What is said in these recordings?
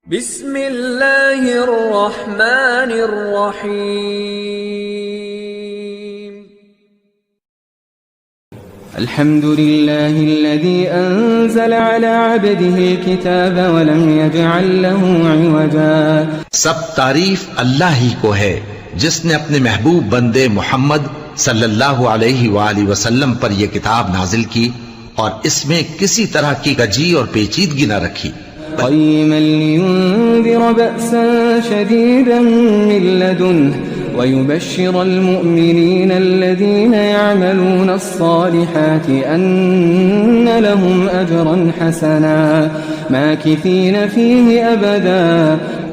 بسم اللہ الرحمن الرحیم۔ الحمد لله الذي أنزل على عبده الكتاب ولم يجعل له عوجا۔ سب تعریف اللہ ہی کو ہے جس نے اپنے محبوب بندے محمد صلی اللہ علیہ وآلہ وسلم پر یہ کتاب نازل کی اور اس میں کسی طرح کی کجی اور پیچیدگی نہ رکھی، قيما لينذر بأسا شديدا من لدنه ويبشر المؤمنين الذين يعملون الصالحات أن لهم أجرا حسنا ماكثين فيه أبدا۔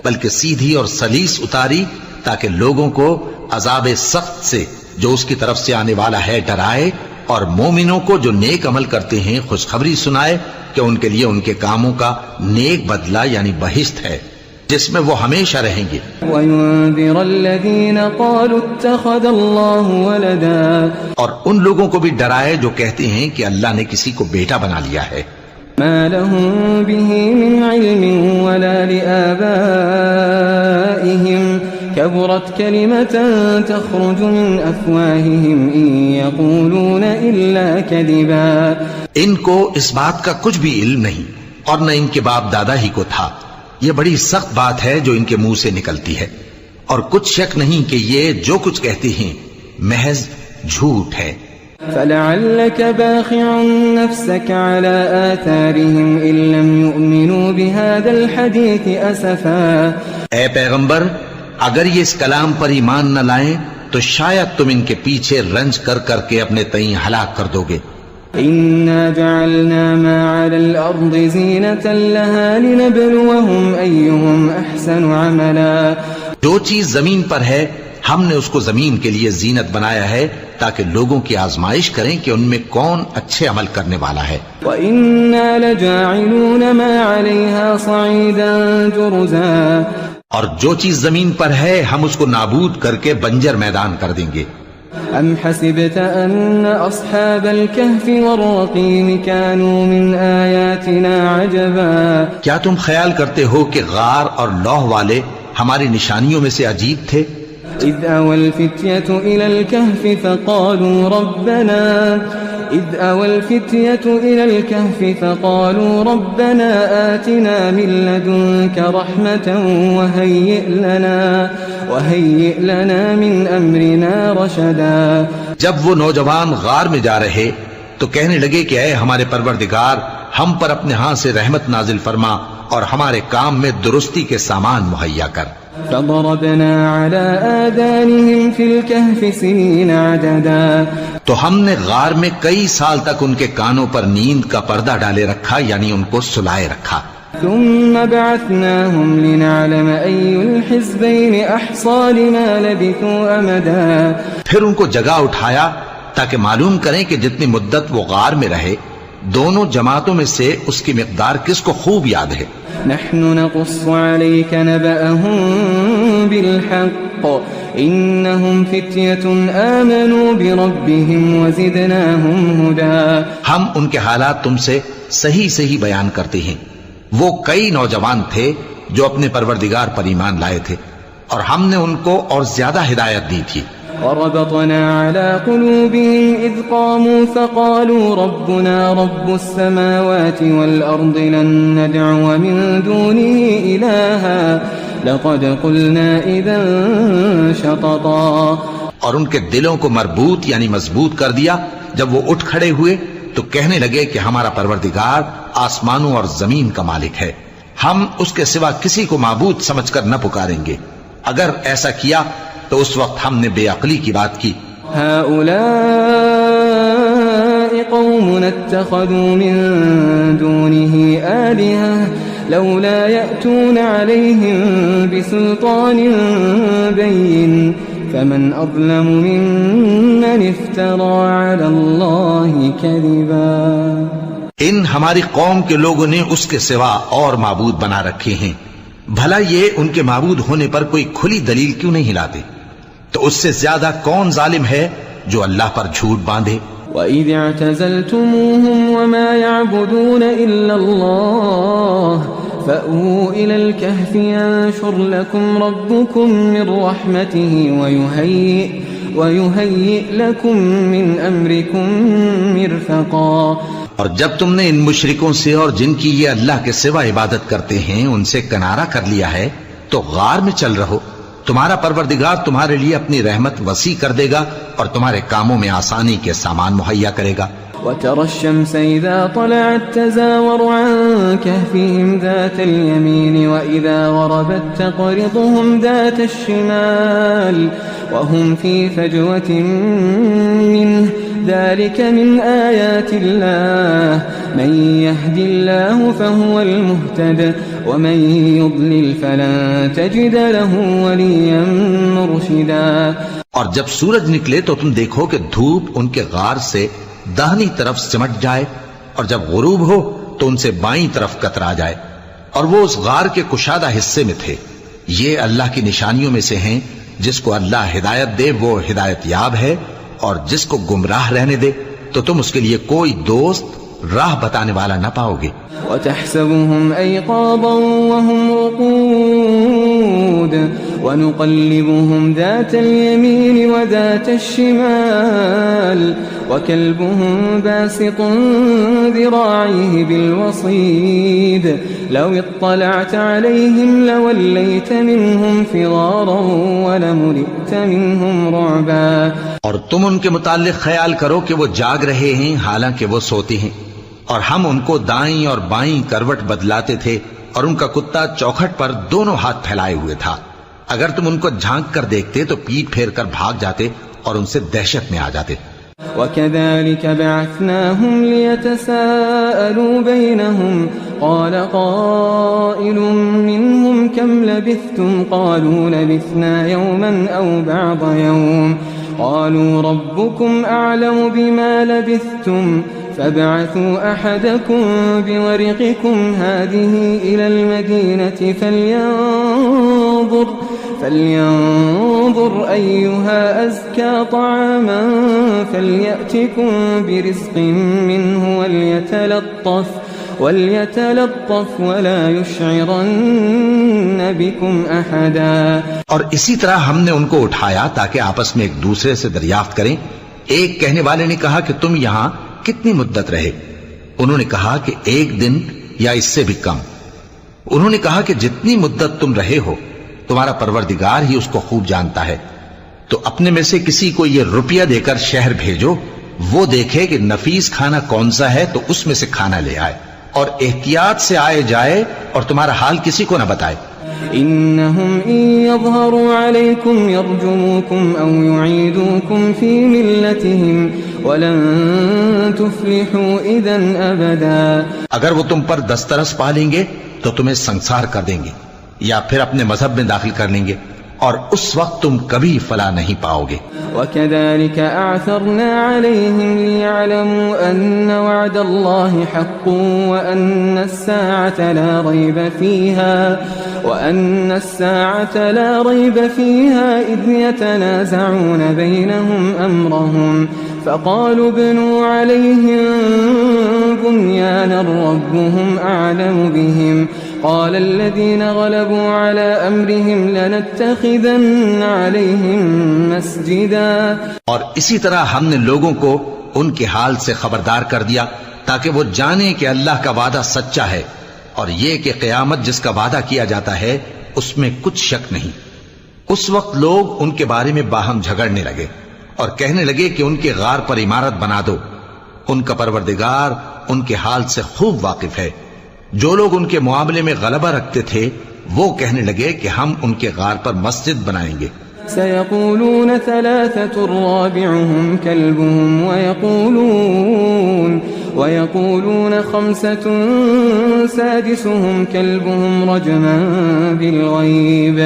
بلکہ سیدھی اور سلیس اتاری تاکہ لوگوں کو عذاب سخت سے جو اس کی طرف سے آنے والا ہے ڈرائے، اور مومنوں کو جو نیک عمل کرتے ہیں خوشخبری سنائے کہ ان کے لیے ان کے کاموں کا نیک بدلہ یعنی بہشت ہے جس میں وہ ہمیشہ رہیں گے۔ وَيُنذِرَ الَّذِينَ قَالُوا اتَّخَذَ اللَّهُ وَلَدًا، اور ان لوگوں کو بھی ڈرائے جو کہتے ہیں کہ اللہ نے کسی کو بیٹا بنا لیا ہے۔ مَا لَهُم بِهِ مِنْ عِلْمٍ وَلَا لِآبَائِهِمْ كبرت كلمة تخرج من أفواههم إن يقولون إلا كذبا۔ ان کو اس بات کا کچھ بھی علم نہیں اور نہ ان کے باپ دادا ہی کو تھا، یہ بڑی سخت بات ہے جو ان کے منہ سے نکلتی ہے، اور کچھ شک نہیں کہ یہ جو کچھ کہتے ہیں محض جھوٹ ہے۔ فلعلك باخع نفسك على آثارهم إن لم يؤمنوا بهذا الحديث أسفا۔ اے پیغمبر، اگر یہ اس کلام پر ایمان نہ لائیں تو شاید تم ان کے پیچھے رنج کر کر کے اپنے تئیں ہلاک کر دو گے۔ إنا جعلنا ما على الأرض زينة لها لنبلوهم أيهم أحسن عملا۔ جو چیز زمین پر ہے ہم نے اس کو زمین کے لیے زینت بنایا ہے تاکہ لوگوں کی آزمائش کریں کہ ان میں کون اچھے عمل کرنے والا ہے۔ وإنا لجاعلون ما عليها صعيدا جرزا۔ اور جو چیز زمین پر ہے ہم اس کو نابود کر کے بنجر میدان کر دیں گے۔ ام حسبت ان اصحاب الكهف والرقيم كانوا من آياتنا عجبا۔ کیا تم خیال کرتے ہو کہ غار اور لوح والے ہماری نشانیوں میں سے عجیب تھے؟ اذ اوى الفتية الى الكهف فقالوا ربنا آتنا من لدنك رحمة وهيئ لنا من أمرنا رشدا۔ جب وہ نوجوان غار میں جا رہے تو کہنے لگے کہ اے ہمارے پروردگار، ہم پر اپنے ہاں سے رحمت نازل فرما اور ہمارے کام میں درستی کے سامان مہیا کر۔ فضربنا على آذانهم في الكهف سنين عددا۔ تو ہم نے غار میں کئی سال تک ان کے کانوں پر نیند کا پردہ ڈالے رکھا، یعنی ان کو سلائے رکھا۔ ثم بعثناهم لنعلم أي الحزبين أحصى لما لبثوا أمدا۔ پھر ان کو جگہ اٹھایا تاکہ معلوم کریں کہ جتنی مدت وہ غار میں رہے دونوں جماعتوں میں سے اس کی مقدار کس کو خوب یاد ہے۔ نحن نقص عليك نبأهم بالحق إنهم فتية آمنوا بربهم وزدناهم هدى۔ ہم ان کے حالات تم سے صحیح بیان کرتے ہیں، وہ کئی نوجوان تھے جو اپنے پروردگار پر ایمان لائے تھے اور ہم نے ان کو اور زیادہ ہدایت دی تھی۔ وربطنا على قلوبهم إذ قاموا فقالوا ربنا رب السماوات والأرض لن ندعو من دونه إلها لقد قلنا إذا شططا۔ اور ان کے دلوں کو مربوط یعنی مضبوط کر دیا، جب وہ اٹھ کھڑے ہوئے تو کہنے لگے کہ ہمارا پروردگار آسمانوں اور زمین کا مالک ہے، ہم اس کے سوا کسی کو معبود سمجھ کر نہ پکاریں گے، اگر ایسا کیا تو اس وقت ہم نے بے عقلی کی بات کی۔ هؤلاء قوم اتخذوا من دونه آلهة لولا يأتون عليهم بسلطان بين فمن أظلم ممن افترى على الله كذبا۔ ان ہماری قوم کے لوگوں نے اس کے سوا اور معبود بنا رکھے ہیں، بھلا یہ ان کے معبود ہونے پر کوئی کھلی دلیل کیوں نہیں لاتے؟ تو اس سے زیادہ کون ظالم ہے جو اللہ پر جھوٹ باندھے۔ وَإِذِ اعْتَزَلْتُمُوهُمْ وَمَا يَعْبُدُونَ إِلَّا اللَّهَ فأووا إلى الكهف ينشر لكم ربكم من رحمته ويهيئ لكم من أمركم مرفقا. اور جب تم نے ان مشرکوں سے اور جن کی یہ اللہ کے سوا عبادت کرتے ہیں ان سے کنارہ کر لیا ہے تو غار میں چل رہو، تمہارا پروردگار تمہارے لیے اپنی رحمت وسیع کر دے گا اور تمہارے کاموں میں آسانی کے سامان مہیا کرے گا. وترى الشمس إذا طلعت تزاور عن كهفهم ذات اليمين وإذا غربت تقرضهم ذات الشمال وهم في فجوة منه ذلك من آيات الله من يهد الله فهو المهتد ومن يضلل فلن تجد له وليا مرشدا. اور جب سورج نکلے تو تم دیکھو کہ دھوپ ان کے غار سے داہنی طرف سمٹ جائے اور جب غروب ہو تو ان سے بائیں طرف کترا جائے اور وہ اس غار کے کشادہ حصے میں تھے. یہ اللہ کی نشانیوں میں سے ہیں، جس کو اللہ ہدایت دے وہ ہدایت یاب ہے اور جس کو گمراہ رہنے دے تو تم اس کے لیے کوئی دوست راہ بتانے والا نہ پاؤ گے. وتحسبهم أيقاظا وهم رقود ونقلبهم ذات اليمين وذات الشمال وكلبهم باسط ذراعيه بالوصيد لو اطلعت عليهم لوليت منهم فرارا ولملئت منهم رعبا. اور تم ان کے متعلق خیال کرو کہ وہ جاگ رہے ہیں حالانکہ وہ سوتے ہیں، اور ہم ان کو دائیں اور بائیں کروٹ بدلاتے تھے اور ان کا کتا چوکھٹ پر دونوں ہاتھ پھیلائے ہوئے تھا. اگر تم ان کو جھانک کر دیکھتے تو پیٹ پھیر کر بھاگ جاتے اور ان سے دہشت میں آ جاتے. وكذلك بعثناهم ليتساءلوا بينهم قال قائل منهم كم لبثتم قالوا لبثنا يوما أو بعض يوم قالوا ربكم أعلم بما لبثتم فابعثوا أحدكم بورقكم هذه إلى المدينة فلينظر أيها أزكى طعاما فليأتكم برزق منه وليتلطف ولا يشعرن بكم أحدا. اور اسی طرح ہم نے ان کو اٹھایا تاکہ آپس میں ایک دوسرے سے دریافت کریں. ایک کہنے والے نے کہا کہ تم یہاں کتنی مدت رہے؟ انہوں نے کہا کہ 1 دن یا اس سے بھی کم. انہوں نے کہا کہ جتنی مدت تم رہے ہو تمہارا پروردگار ہی اس کو خوب جانتا ہے، تو اپنے میں سے کسی کو یہ روپیہ دے کر شہر بھیجو، وہ دیکھے کہ نفیس کھانا کون سا ہے تو اس میں سے کھانا لے آئے، اور احتیاط سے آئے جائے اور تمہارا حال کسی کو نہ بتائے. إنهم إن يظهروا عليكم يرجموكم أو يعيدوكم في ملتهم ولن تفلحوا إذن أبدا. اگر وہ تم پر دسترس پا لیں گے تو تمہیں سنسار کر دیں گے یا پھر اپنے مذہب میں داخل کر لیں گے، اور اس وقت تم کبھی فلاح نہیں پاؤ گے. وكذلك أعثرنا عليهم ليعلموا أن وعد الله حق وأن الساعة لا ريب فيها إذ يتنازعون بينهم أمرهم فقالوا ابنوا عليهم بنيانا ربهم أعلم بهم قال الذين غلبوا على أمرهم لنتخذن عليهم مسجدا. اور اسی طرح ہم نے لوگوں کو ان کے حال سے خبردار کر دیا تاکہ وہ جانیں کہ اللہ کا وعدہ سچا ہے اور یہ کہ قیامت جس کا وعدہ کیا جاتا ہے اس میں کچھ شک نہیں. اس وقت لوگ ان کے بارے میں باہم جھگڑنے لگے اور کہنے لگے کہ ان کے غار پر عمارت بنا دو. ان کا پروردگار ان کے حال سے خوب واقف ہے. جو لوگ ان کے معاملے میں غلبہ رکھتے تھے وہ کہنے لگے کہ ہم ان کے غار پر مسجد بنائیں گے. سيقولون 3 رابعهم كلبهم ويقولون 5 سادسهم كلبهم رجما بالغيب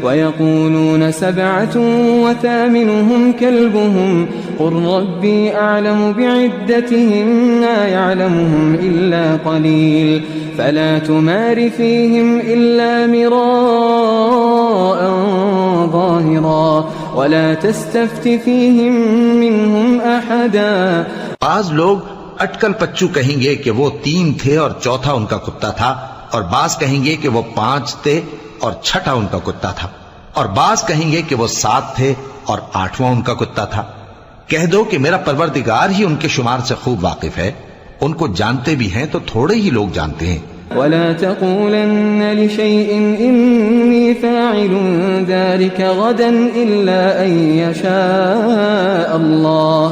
ويقولون 7 وثامنهم كلبهم قل ربي أعلم بعدتهم ما يعلمهم إلا قليل فلا تمار فيهم إلا مراء ظاهرا ولا تستفت فيهم منهم أحدا. بعض لوگ اٹکل پچو کہیں گے کہ وہ 3 تھے اور چوتھا ان کا کتا تھا، اور بعض کہیں گے کہ وہ 5 تھے اور چھٹا ان کا کتا تھا، اور بعض کہیں گے کہ وہ 7 تھے اور 8واں ان کا کتا تھا۔ کہہ دو کہ میرا پروردگار ہی ان کے شمار سے خوب واقف ہے، ان کو جانتے بھی ہیں تو تھوڑے ہی لوگ جانتے ہیں۔ ولا تقولن لشيء إني فاعل ذلك غدا إلا أن يشاء الله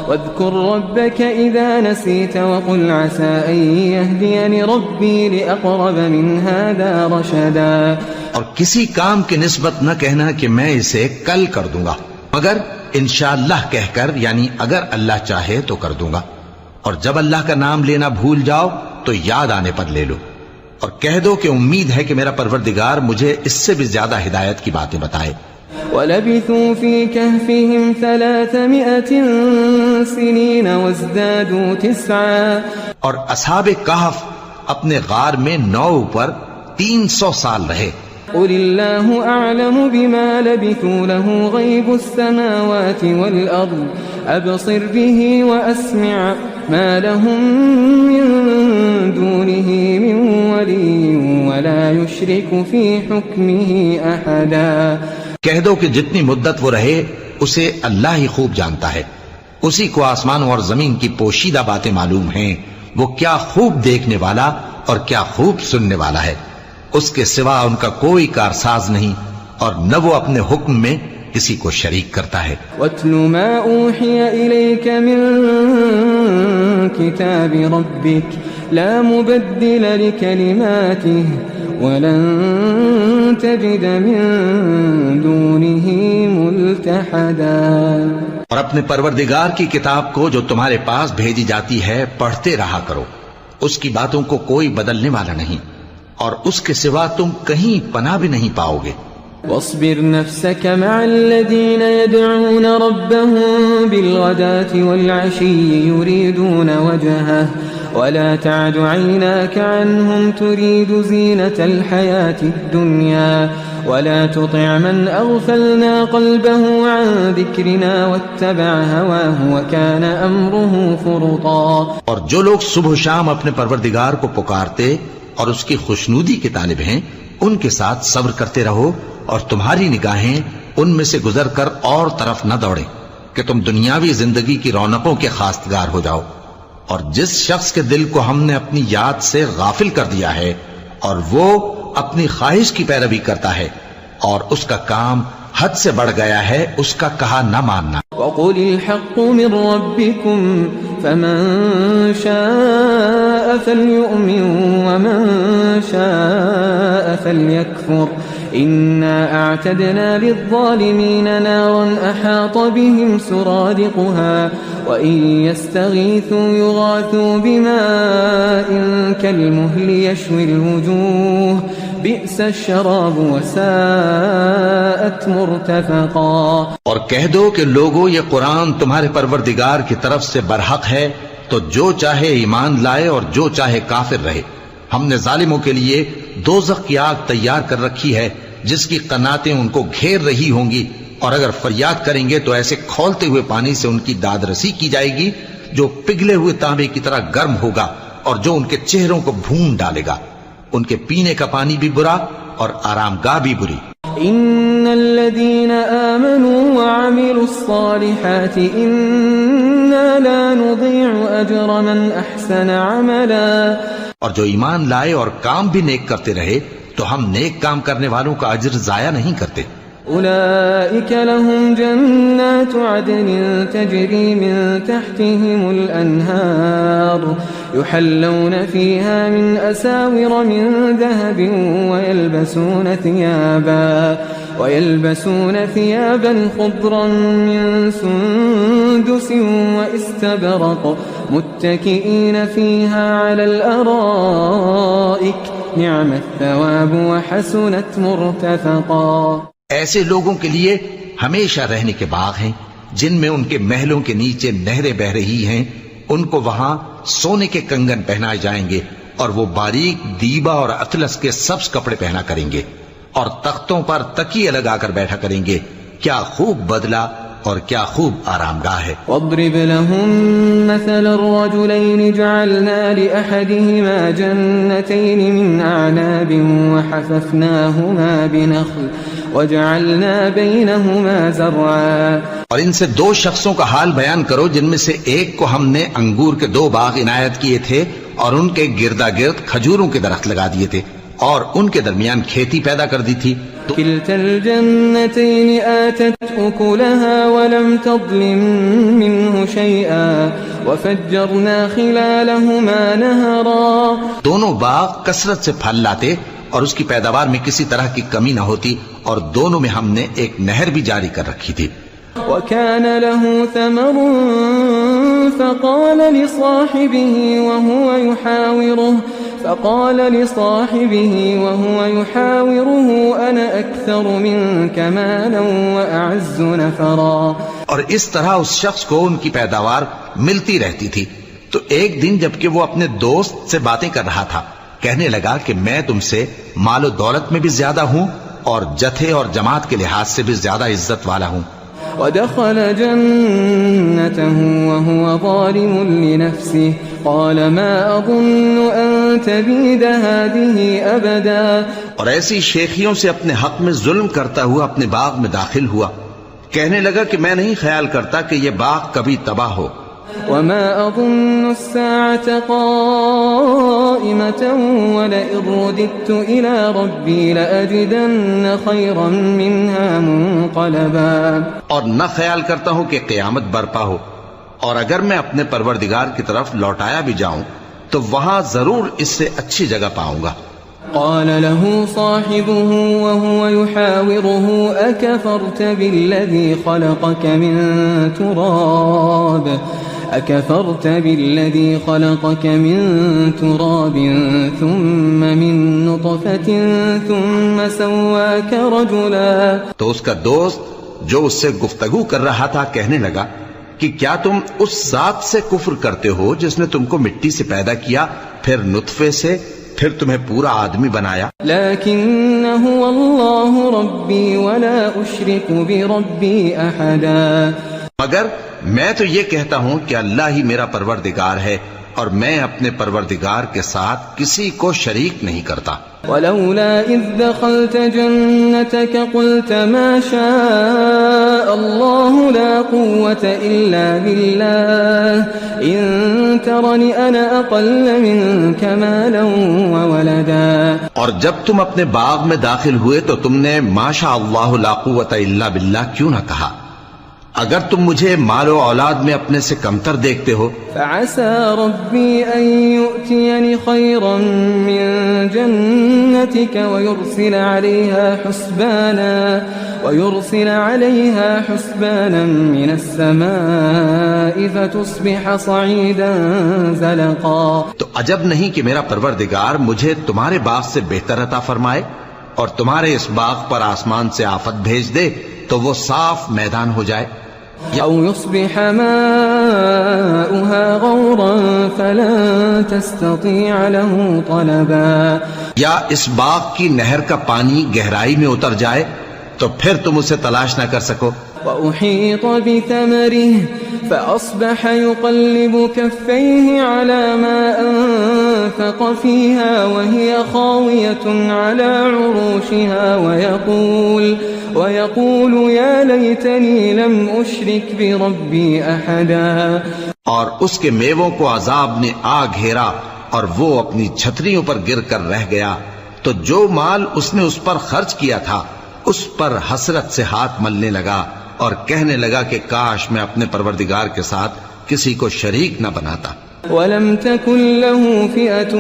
واذكر ربك إذا نسيت وقل عسى أن يهديني ربي لأقرب من هذا رشدا۔ اور کسی کام کی نسبت نہ کہنا کہ میں اسے کل کر دوں گا، مگر انشاءاللہ کہہ کر، یعنی اگر اللہ چاہے تو کر دوں گا۔ اور جب اللہ کا نام لینا بھول جاؤ تو یاد آنے پر لے لو، اور کہہ دو کہ امید ہے کہ میرا پروردگار مجھے اس سے بھی زیادہ ہدایت کی باتیں بتائے۔ وَلَبِثُوا فِي كَهْفِهِمْ 300 سِنِينَ وَازْدَادُوا 9۔ اور اصحاب کہف اپنے غار میں 9 پر 300 سال رہے۔ قُلِ اللَّهُ أَعْلَمُ بِمَا لَبِثُوا لَهُ غَيْبُ السَّمَاوَاتِ وَالْأَرْضِ أَبْصِرْ بِهِ وَأَسْمِعْ مَا لَهُم مِّن دُونِهِ مِن وَلِيٍّ وَلَا يُشْرِكُ فِي حُكْمِهِ أَحَدًا۔ کہہ دو کہ جتنی مدت وہ رہے اسے اللہ ہی خوب جانتا ہے، اسی کو آسمانوں اور زمین کی پوشیدہ باتیں معلوم ہیں، وہ کیا خوب دیکھنے والا اور کیا خوب سننے والا ہے۔ اس کے سوا ان کا کوئی کارساز نہیں، اور نہ وہ اپنے حکم میں کسی کو شریک کرتا ہے۔ وَاتْلُ مَا أُوحِيَ إِلَيْكَ مِن كِتَابِ رَبِّكَ لَا مُبَدِّلَ لِكَلِمَاتِهِ وَلَن تَجِدَ مِن دُونِهِ مُلْتَحَدًا۔ اور اپنے پروردگار کی کتاب کو جو تمہارے پاس بھیجی جاتی ہے پڑھتے رہا کرو، اس کی باتوں کو کوئی بدلنے والا نہیں، اور اس کے سوا تم کہیں پناہ بھی نہیں پاؤ گے۔ واصبر نفسك مع الذين يدعون ربهم بالغداة والعشي يريدون وجهه ولا تعد عيناك عنهم تريد زينة الحياة الدنيا ولا تطع من أغفلنا قلبه عن ذكرنا واتبع هواه وكان أمره فرطا۔ اور جو لوگ صبح و شام اپنے پروردگار کو پکارتے اور اس کی خوشنودی کے طالب ہیں، ان کے ساتھ صبر کرتے رہو، اور تمہاری نگاہیں ان میں سے گزر کر اور طرف نہ دوڑیں کہ تم دنیاوی زندگی کی رونقوں کے خواستگار ہو جاؤ۔ اور جس شخص کے دل کو ہم نے اپنی یاد سے غافل کر دیا ہے اور وہ اپنی خواہش کی پیروی کرتا ہے اور اس کا کام حد سے بڑھ گیا ہے، اس کا کہا نہ ماننا۔ وَقُلِ الْحَقُّ مِن رَّبِّكُمْ فَمَن شَاءَ فَلْيُؤْمِن وَمَن شَاءَ فَلْيَكْفُرْ إِنَّا أَعْتَدْنَا لِلظَّالِمِينَ نَارًا أَحَاطَ بِهِمْ سُرَادِقُهَا وَإِن يَسْتَغِيثُوا يُغَاثُوا بِمَاءٍ كَالْمُهْلِ يَشْوِي الْوُجُوهَ بئس الشراب وساءت مرتفقا۔ اور کہہ دو کہ لوگو یہ قرآن تمہارے پروردگار کی طرف سے برحق ہے، تو جو چاہے ایمان لائے اور جو چاہے کافر رہے۔ ہم نے ظالموں کے لیے دوزخ کی آگ تیار کر رکھی ہے جس کی قناتیں ان کو گھیر رہی ہوں گی، اور اگر فریاد کریں گے تو ایسے کھولتے ہوئے پانی سے ان کی داد رسی کی جائے گی جو پگھلے ہوئے تانبے کی طرح گرم ہوگا اور جو ان کے چہروں کو بھون ڈالے گا۔ ان کے پینے کا پانی بھی برا اور آرام گاہ بھی بری۔ ان الذين آمنوا وعملوا الصالحات انا لا نضيع اجر من احسن عملا۔ اور جو ایمان لائے اور کام بھی نیک کرتے رہے تو ہم نیک کام کرنے والوں کا اجر ضائع نہیں کرتے۔ أولئك لهم جنات عدن تجري من تحتهم الأنهار يحلون فيها من أساور من ذهب ويلبسون ثيابا خضرا من سندس واستبرق متكئين فيها على الأرائك نعم الثواب وحسنت مرتفقا۔ ایسے لوگوں کے لیے ہمیشہ رہنے کے باغ ہیں جن میں ان کے محلوں کے نیچے نہریں بہ رہی ہیں، ان کو وہاں سونے کے کنگن پہنائے جائیں گے اور وہ باریک دیبا اور اطلس کے سبز کپڑے پہنا کریں گے اور تختوں پر تکیے لگا کر بیٹھا کریں گے۔ کیا خوب بدلہ اور کیا خوب آرام گاہ ہے۔ واضرب لهم مثل الرجلين جعلنا لأحدهما جنتين من أعناب وحففناهما بنخل وجعلنا بينهما زرعا۔ اور ان سے دو شخصوں کا حال بیان کرو جن میں سے ایک کو ہم نے انگور کے 2 باغ عنایت کیے تھے اور ان کے گردا گرد کھجوروں کے درخت لگا دیے تھے اور ان کے درمیان کھیتی پیدا کر دی تھی۔ كلتا الجنتين آتت أكلها ولم تظلم منه شيئا وفجرنا خلالهما نهرا۔ دونوں باغ کثرت سے پھل لاتے اور اس کی پیداوار میں کسی طرح کی کمی نہ ہوتی اور دونوں میں ہم نے ایک نہر بھی جاری کر رکھی تھی۔ وكان له ثمر فقال لصاحبه وهو يحاوره أنا أكثر منك مالا وأعز نفرا۔ اور اس طرح اس شخص کو ان کی پیداوار ملتی رہتی تھی تو ایک دن جبکہ وہ اپنے دوست سے باتیں کر رہا تھا کہنے لگا کہ میں تم سے مال و دولت میں بھی زیادہ ہوں اور جتھے اور جماعت کے لحاظ سے بھی زیادہ عزت والا ہوں۔ ودخل جنته وهو ظالم لنفسه قال ما أظن أن تبيد هذه أبدا۔ اور ایسی شیخیوں سے اپنے حق میں ظلم کرتا ہوا اپنے باغ میں داخل ہوا کہنے لگا کہ میں نہیں خیال کرتا کہ یہ باغ کبھی تباہ ہو۔ وما أظن الساعة قائمة ولئن رددت إلى ربي لأجدن خيرا منها منقلبا۔ اور نہ خیال کرتا ہوں کہ قیامت برپا ہو اور اگر میں اپنے پروردگار کی طرف لوٹایا بھی جاؤں تو وہاں ضرور اس سے اچھی جگہ پاؤں گا۔ قال له صاحبه وهو يحاوره أكفرت بالذي خلقك من تراب ثم من نطفة ثم سواك رجلا۔ تو اس کا دوست جو اس سے گفتگو کر رہا تھا کہنے لگا کہ کیا تم اس ذات سے کفر کرتے ہو جس نے تم کو مٹی سے پیدا کیا پھر نطفے سے پھر تمہیں پورا آدمی بنایا۔ لیکن هو اللہ ربی ولا اشرک بربی احدا۔ مگر میں تو یہ کہتا ہوں کہ اللہ ہی میرا پروردگار ہے اور میں اپنے پروردگار کے ساتھ کسی کو شریک نہیں کرتا۔ ولولا اذ دخلت جنتك قلت ما شاء الله لا قوة الا بالله ان ترني انا اقل منك مالا وولدا۔ اور جب تم اپنے باغ میں داخل ہوئے تو تم نے ما شاء اللہ لا قوة الا باللہ کیوں نہ کہا؟ اگر تم مجھے مال و اولاد میں اپنے سے کمتر دیکھتے ہو۔ فعسى ربي أن يؤتيني خيرا من جنتك ويرسل عليها حسبانا من السماء فتصبح صعيدا زلقا۔ تو عجب نہیں کہ میرا پروردگار مجھے تمہارے باغ سے بہتر عطا فرمائے اور تمہارے اس باغ پر آسمان سے آفت بھیج دے تو وہ صاف میدان ہو جائے۔ أو يصبح ماؤها غورا فلن تستطيع له طلبا۔ یا اس باغ کی نہر کا پانی گہرائی میں اتر جائے تو پھر تم اسے تلاش نہ کر سکو۔ وأحيط بثمره فأصبح يقلب كفيه على ما أنفق فيها وهي خاوية على عروشها ويقول يا ليتني لم أشرك بربي أحدا۔ اور اس کے میووں کو عذاب نے آ گھیرا اور وہ اپنی چھتریوں پر گر کر رہ گیا تو جو مال اس نے اس پر خرچ کیا تھا اس پر حسرت سے ہاتھ ملنے لگا اور کہنے لگا کہ کاش میں اپنے پروردگار کے ساتھ کسی کو شریک نہ بناتا۔ وَلَمْ تَكُنْ لَهُ فِئَةٌ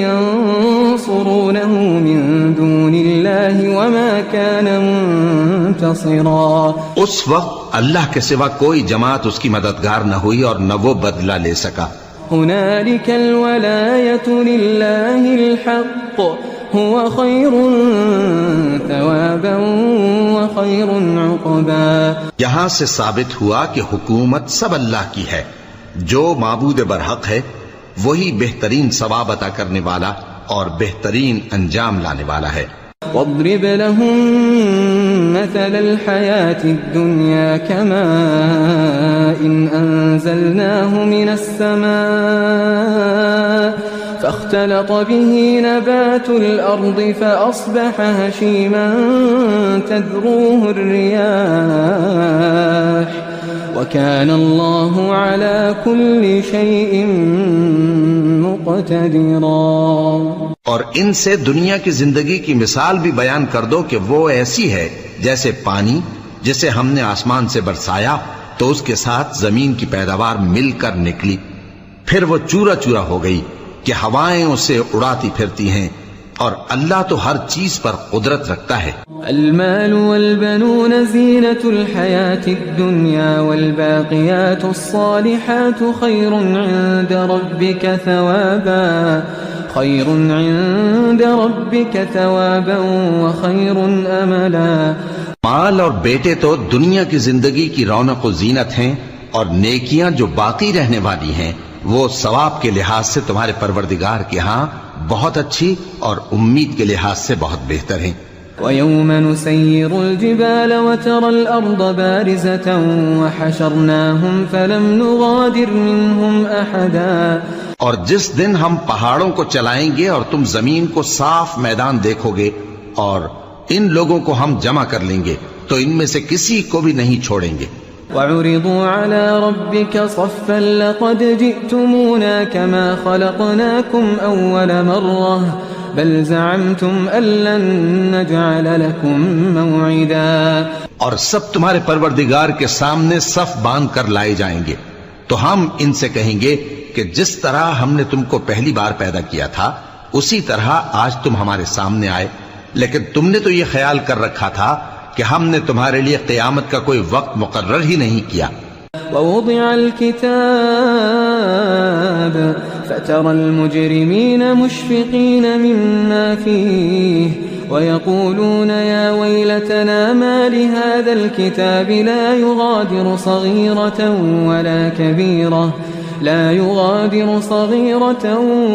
يَنصُرُونَهُ مِن دُونِ اللَّهِ وَمَا كَانَ مُنتَصِرًا۔ اس وقت اللہ کے سوا کوئی جماعت اس کی مددگار نہ ہوئی اور نہ وہ بدلہ لے سکا۔ هُنَالِكَ الْوَلَایَةُ لِلَّهِ الْحَقِّ هُوَ خَيْرٌ ثَوَابًا وَخَيْرٌ عُقْبًا۔ یہاں سے ثابت ہوا کہ حکومت سب اللہ کی ہے، جو معبود برحق ہے وہی بہترین ثواب عطا کرنے والا اور بہترین انجام لانے والا ہے۔ واضرب لهم مثل الحياة الدنيا كماء أنزلناه من السماء فاختلط به نبات الأرض فأصبح هشيما تذروه الرياح وكان الله على كل شيء مقتدرا. اور ان سے دنیا کی زندگی کی مثال بھی بیان کر دو کہ وہ ایسی ہے جیسے پانی جسے ہم نے آسمان سے برسایا تو اس کے ساتھ زمین کی پیداوار مل کر نکلی، پھر وہ چورا چورا ہو گئی کہ ہوائیں اسے اڑاتی پھرتی ہیں، اور اللہ تو ہر چیز پر قدرت رکھتا ہے. المال والبنون زينة الحياة الدنيا والباقيات الصالحات خير عند ربك ثوابا وخير املا. مال اور بیٹے تو دنیا کی زندگی کی رونق و زینت ہیں، اور نیکیاں جو باقی رہنے والی ہیں وہ ثواب کے لحاظ سے تمہارے پروردگار کے ہاں بہت اچھی اور امید کے لحاظ سے بہت بہتر ہیں. وَيَوْمَ نُسَيِّرُ الْجِبَالَ وَتَرَى الْأَرْضَ بَارِزَةً وَحَشَرْنَاهُمْ فَلَمْ نُغَادِرْ مِنْهُمْ أَحَدًا. اور جس دن ہم پہاڑوں کو چلائیں گے اور تم زمین کو صاف میدان دیکھو گے اور ان لوگوں کو ہم جمع کر لیں گے تو ان میں سے کسی کو بھی نہیں چھوڑیں گے. وَعُرِضُوا عَلَى رَبِّكَ صَفًّا لَقَدْ جِئْتُمُونَا كَمَا خَلَقْنَاكُمْ أَوَّلَ مَرَّةٍ بَلْ زَعَمْتُمْ أَن لَّن نَّجْعَلَ لَكُم مَّوْعِدًا. اور سب تمہارے پروردگار کے سامنے صف باندھ کر لائے جائیں گے تو ہم ان سے کہیں گے کہ جس طرح ہم نے تم کو پہلی بار پیدا کیا تھا اسی طرح آج تم ہمارے سامنے آئے، لیکن تم نے تو یہ خیال کر رکھا تھا کہ ہم نے تمہارے لیے قیامت کا کوئی وقت مقرر ہی نہیں کیا. ووضع الكتاب فترى المجرمين مشفقين مما فيه ويقولون يا ويلتنا ما لهذا الكتاب لا يغادر صغيرة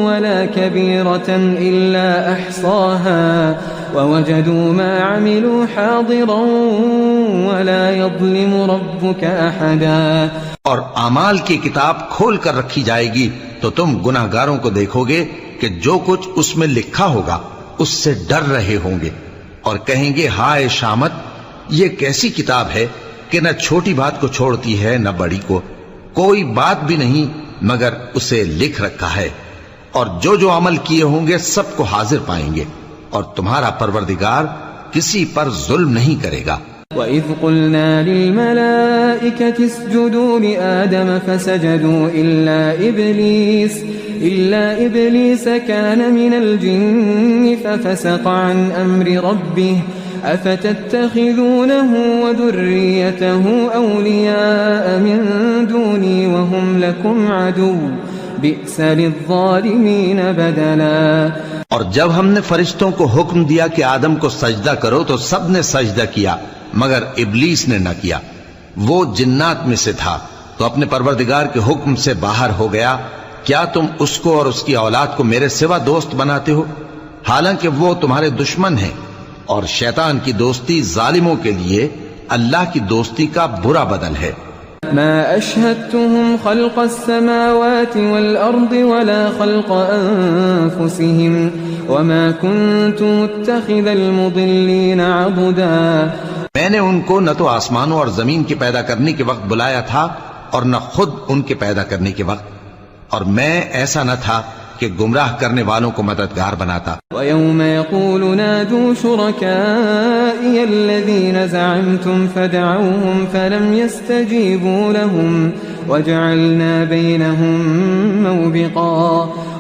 ولا كبيرة إلا أحصاها ووجدوا ما عملوا حاضرا ولا يظلم ربك أحدا. اور اعمال کی کتاب کھول کر رکھی جائے گی تو تم گناہگاروں کو دیکھو گے کہ جو کچھ اس میں لکھا ہوگا اس سے ڈر رہے ہوں گے اور کہیں گے ہائے شامت، یہ کیسی کتاب ہے کہ نہ چھوٹی بات کو چھوڑتی ہے نہ بڑی کو، کوئی بات بھی نہیں مگر اسے لکھ رکھا ہے، اور جو جو عمل کیے ہوں گے سب کو حاضر پائیں گے، اور تمہارا پروردگار کسی پر ظلم نہیں کرے گا. وَإِذْ قُلْنَا لِلْمَلَائِكَةِ اسْجُدُوا لِآدَمَ فَسَجَدُوا إِلَّا إِبْلِيسَ كَانَ مِنَ الْجِنِّ فَفَسَقَ عَنْ أَمْرِ رَبِّهِ أَفَتَتَّخِذُونَهُ وَذُرِّيَّتَهُ أَوْلِيَاءَ مِن دُونِي وَهُمْ لَكُمْ عَدُوٌّ بِئْسَ لِلظَّالِمِينَ بَدَلًا. اور جب ہم نے فرشتوں کو حکم دیا کہ آدم کو سجدہ کرو تو سب نے سجدہ کیا مگر ابلیس نے نہ کیا، وہ جنات میں سے تھا تو اپنے پروردگار کے حکم سے باہر ہو گیا. کیا تم اس کو اور اس کی اولاد کو میرے سوا دوست بناتے ہو حالانکہ وہ تمہارے دشمن ہیں، اور شیطان کی دوستی ظالموں کے لیے اللہ کی دوستی کا برا بدل ہے. ما أشهدتهم خلق السماوات والأرض ولا خلق أنفسهم وما كنت متخذ المضلين عضدا. میں نے ان کو نہ تو آسمانوں اور زمین کے پیدا کرنے کے وقت بلایا تھا اور نہ خود ان کے پیدا کرنے کے وقت، اور میں ایسا نہ تھا کہ گمراہ کرنے والوں کو مددگار بناتا. وَيَوْمَ يَقُولُ نَادُوا شُرَكَائِيَ الَّذِينَ زَعَمْتُمْ فَدَعَوْهُمْ فَلَمْ يَسْتَجِيبُوا لَهُمْ وَجَعَلْنَا بَيْنَهُمْ مَوْبِقًا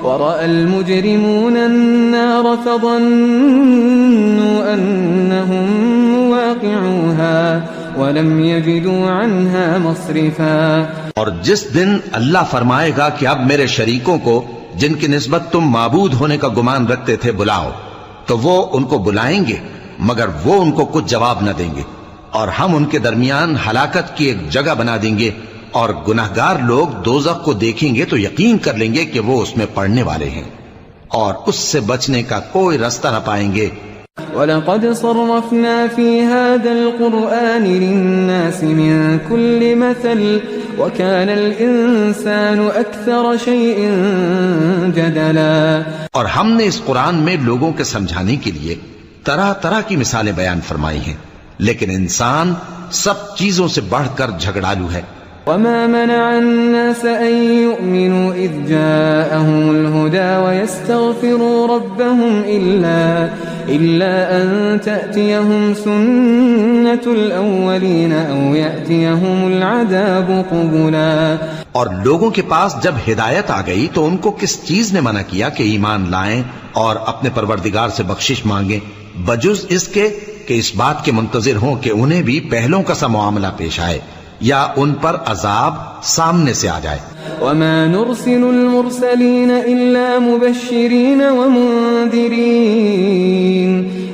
وَرَأَى الْمُجْرِمُونَ النَّارَ فَظَنُّوا أَنَّهُمْ مُوَاقِعُوهَا وَلَمْ يَجِدُوا عَنْهَا مَصْرِفًا. اور جس دن اللہ فرمائے گا کہ اب میرے شریکوں کو جن کی نسبت تم معبود ہونے کا گمان رکھتے تھے بلاؤ، تو وہ ان کو بلائیں گے مگر وہ ان کو کچھ جواب نہ دیں گے، اور ہم ان کے درمیان ہلاکت کی ایک جگہ بنا دیں گے، اور گناہگار لوگ دوزخ کو دیکھیں گے تو یقین کر لیں گے کہ وہ اس میں پڑنے والے ہیں اور اس سے بچنے کا کوئی راستہ نہ پائیں گے. وَلَقَدْ صَرَّفْنَا فِي هَذَا الْقُرْآنِ لِلنَّاسِ مِنْ كُلِّ مَثَلٍ وَكَانَ الْإِنسَانُ أَكْثَرَ شَيْءٍ جَدَلًا۔ اور ہم نے اس قرآن میں لوگوں کے سمجھانے کے لیے طرح طرح کی مثالیں بیان فرمائی ہیں، لیکن انسان سب چیزوں سے بڑھ کر جھگڑالو ہے۔ وما منع الناس أن يؤمنوا إذ جاءهم الهدى ويستغفروا ربهم إلا أن تأتيهم سنة الأولين أو يأتيهم العذاب قبلا۔ اور لوگوں کے پاس جب ہدایت آ گئی تو ان کو کس چیز نے منع کیا کہ ایمان لائیں اور اپنے پروردگار سے بخشش مانگیں، بجز اس کے کہ اس بات کے منتظر ہوں کہ انہیں بھی پہلوں کا سا معاملہ پیش آئے یا ان پر عذاب سامنے سے آ جائے۔ وما نرسل المرسلين إلا مبشرين ومنذرين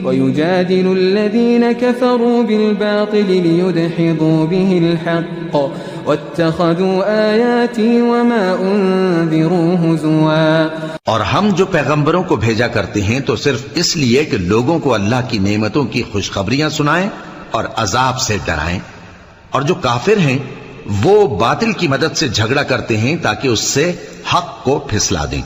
ويجادل الذين كفروا بالباطل ليدحضوا به الحق واتخذوا آياتي وما أنذروا هزوا۔ اور ہم جو پیغمبروں کو بھیجا کرتے ہیں تو صرف اس لیے کہ لوگوں کو اللہ کی نعمتوں کی خوشخبریاں سنائیں اور عذاب سے ڈرائیں، اور جو کافر ہیں وہ باطل کی مدد سے جھگڑا کرتے ہیں تاکہ اس سے حق کو پھسلا دیں،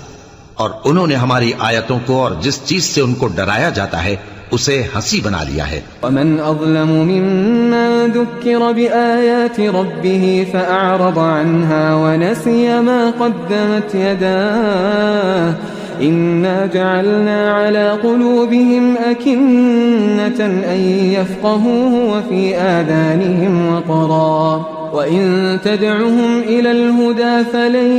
اور انہوں نے ہماری آیتوں کو اور جس چیز سے ان کو ڈرایا جاتا ہے اسے ہنسی بنا لیا ہے۔ ومن اظلم ممن ذکر بآیات ربه فأعرض عنها ونسي ما قدمت يداه إنا جعلنا على قلوبهم أكنة أن يفقهوه وفي آذانهم وقرا وإن تدعهم إلى الهدى فلن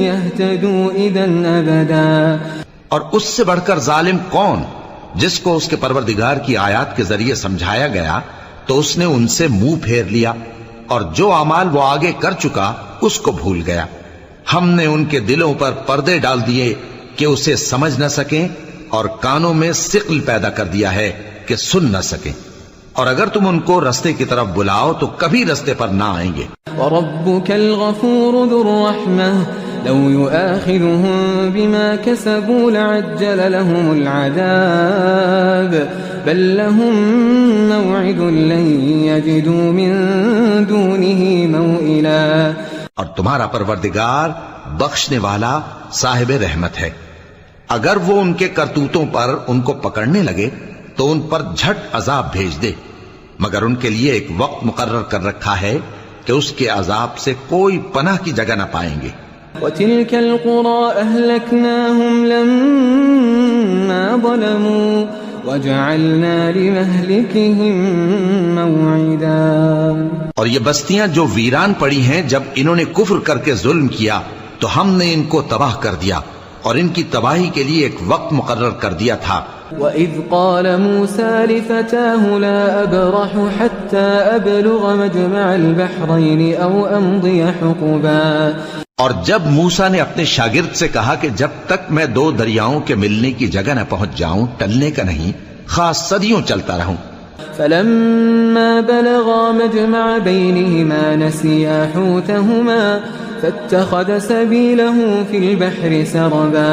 يهتدوا إذا أبدا۔ اور اس سے بڑھ کر ظالم کون جس کو اس کے پروردگار کی آیات کے ذریعے سمجھایا گیا تو اس نے ان سے منہ پھیر لیا، اور جو اعمال وہ آگے کر چکا اس کو بھول گیا۔ ہم نے ان کے دلوں پر پردے ڈال دیے کہ اسے سمجھ نہ سکیں، اور کانوں میں ثقل پیدا کر دیا ہے کہ سن نہ سکیں، اور اگر تم ان کو رستے کی طرف بلاؤ تو کبھی رستے پر نہ آئیں گے۔ وَرَبُّكَ الْغَفُورُ ذُو الرَّحْمَةِ لَوْ يُؤَاخِذُهُم بِمَا كَسَبُوا لَعَجَّلَ لَهُمُ الْعَذَابَ بَل لَّهُم مَّوْعِدٌ لَّن يَجِدُوا مِن دُونِهِ مَوْئِلًا۔ اور تمہارا پروردگار بخشنے والا صاحب رحمت ہے، اگر وہ ان کے کرتوتوں پر ان کو پکڑنے لگے تو ان پر جھٹ عذاب بھیج دے، مگر ان کے لیے ایک وقت مقرر کر رکھا ہے کہ اس کے عذاب سے کوئی پناہ کی جگہ نہ پائیں گے۔ وَتِلْكَ الْقُرَىٰ أَهْلَكْنَاهُمْ لَمَّا ظَلَمُوا وَجَعَلْنَا لِمَهْلِكِهِم مَّوْعِدًا۔ اور یہ بستیاں جو ویران پڑی ہیں جب انہوں نے کفر کر کے ظلم کیا تو ہم نے ان کو تباہ کر دیا، اور ان کی تباہی کے لیے ایک وقت مقرر کر دیا تھا۔ وَإِذْ قَالَ مُوسَىٰ لِفَتَاهُ لَا أَبْرَحُ حَتَّىٰ أَبْلُغَ مَجْمَعَ الْبَحْرَيْنِ أَوْ أَمْضِيَ حُقُبًا۔ اور جب موسیٰ نے اپنے شاگرد سے کہا کہ جب تک میں دو دریاؤں کے ملنے کی جگہ نہ پہنچ جاؤں ٹلنے کا نہیں، خاص صدیوں چلتا رہوں۔ فَلَمَّا بَلَغَا مَجْمَعَ بَيْنِهِمَا نَسِيَا حُوتَهُمَا فَاتَّخَذَ سَبِيلَهُ فِي الْبَحْرِ سَرَبًا۔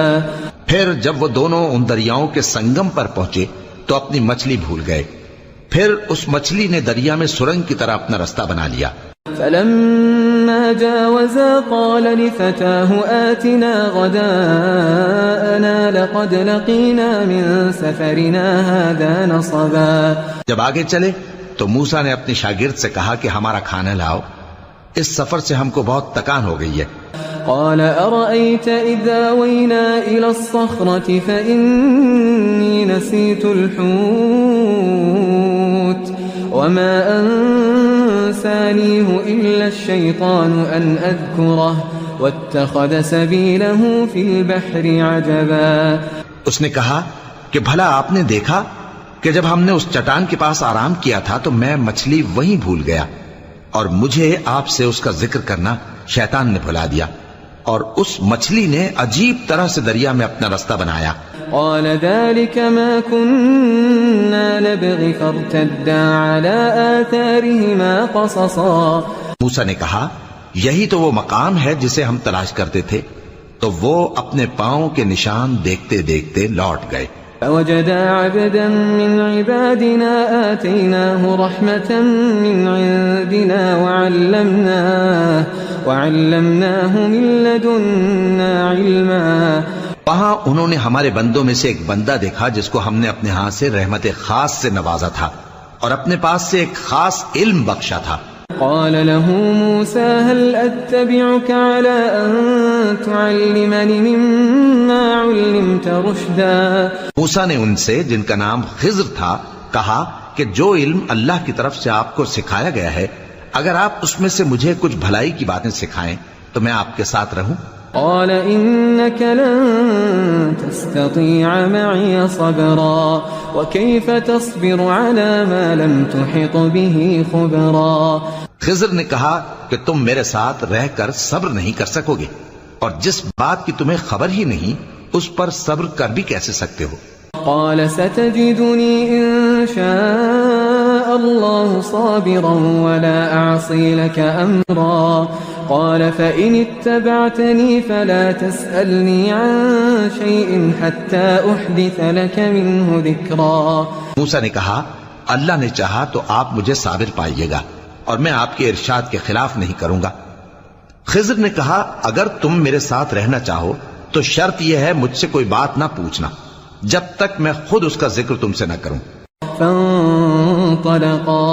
پھر جب وہ دونوں ان دریاؤں کے سنگم پر پہنچے تو اپنی مچھلی بھول گئے، پھر اس مچھلی نے دریا میں سرنگ کی طرح اپنا رستہ بنا لیا۔ فَلَمَّا جَاوَزَا قَالَ لِفَتَاهُ آتِنَا غَدَاءَنَا لَقَدْ لَقِينَا مِن سَفَرِنَا هَٰذَا نَصَبًا۔ جب آگے چلے تو موسیٰ نے اپنے شاگرد سے کہا کہ ہمارا کھانا لاؤ، اس سفر سے ہم کو بہت تکان ہو گئی ہے۔ قال أرأيت إذا وينا إلى الصخرة فإني نسيت الحوت وما أنسانيه إلا الشيطان أن أذكره واتخذ سبيله في البحر عجبا۔ اس نے کہا کہ بھلا آپ نے دیکھا کہ جب ہم نے اس چٹان کے پاس آرام کیا تھا تو میں مچھلی وہیں بھول گیا، اور مجھے آپ سے اس کا ذکر کرنا شیطان نے بھلا دیا، اور اس مچھلی نے عجیب طرح سے دریا میں اپنا رستہ بنایا۔ قال ذلك ما كنا نبغي فارتدا على آثارهما قصصا۔ موسیٰ نے کہا یہی تو وہ مقام ہے جسے ہم تلاش کرتے تھے، تو وہ اپنے پاؤں کے نشان دیکھتے دیکھتے لوٹ گئے۔ فوجدا عبدا من عبادنا آتيناه رحمة من عندنا وعلمناه من لدنا علما. وہاں انہوں نے ہمارے بندوں میں سے ایک بندہ دیکھا جس کو ہم نے اپنے ہاں سے رحمت خاص سے نوازا تھا اور اپنے پاس سے ایک خاص علم بخشا تھا. قال له موسى هل أتبعك على أن تعلمني مما علمت رشدا. موسیٰ نے ان سے جن کا نام خضر تھا کہا کہ جو علم اللہ کی طرف سے آپ کو سکھایا گیا ہے اگر آپ اس میں سے مجھے کچھ بھلائی کی باتیں سکھائیں تو میں آپ کے ساتھ رہوں. قال إنك لن تستطيع معي صبرا وكيف تصبر على ما لم تحط به خبرا. خضر نے کہا کہ تم میرے ساتھ رہ کر صبر نہیں کر سکو گے اور جس بات کی تمہیں خبر ہی نہیں اس پر صبر کر بھی کیسے سکتے ہو. قال ستجدني إن شاء الله صابرا ولا أعصي لك أمرا. قال فإن اتبعتني فلا تسألني عن شيء حتى أحدث لك منه ذكرا. موسیٰ نے کہا اللہ نے چاہا تو آپ مجھے صابر پائیے گا اور میں آپ کے ارشاد کے خلاف نہیں کروں گا. خضر نے کہا اگر تم میرے ساتھ رہنا چاہو تو شرط یہ ہے مجھ سے کوئی بات نہ پوچھنا جب تک میں خود اس کا ذکر تم سے نہ کروں. فانطلقا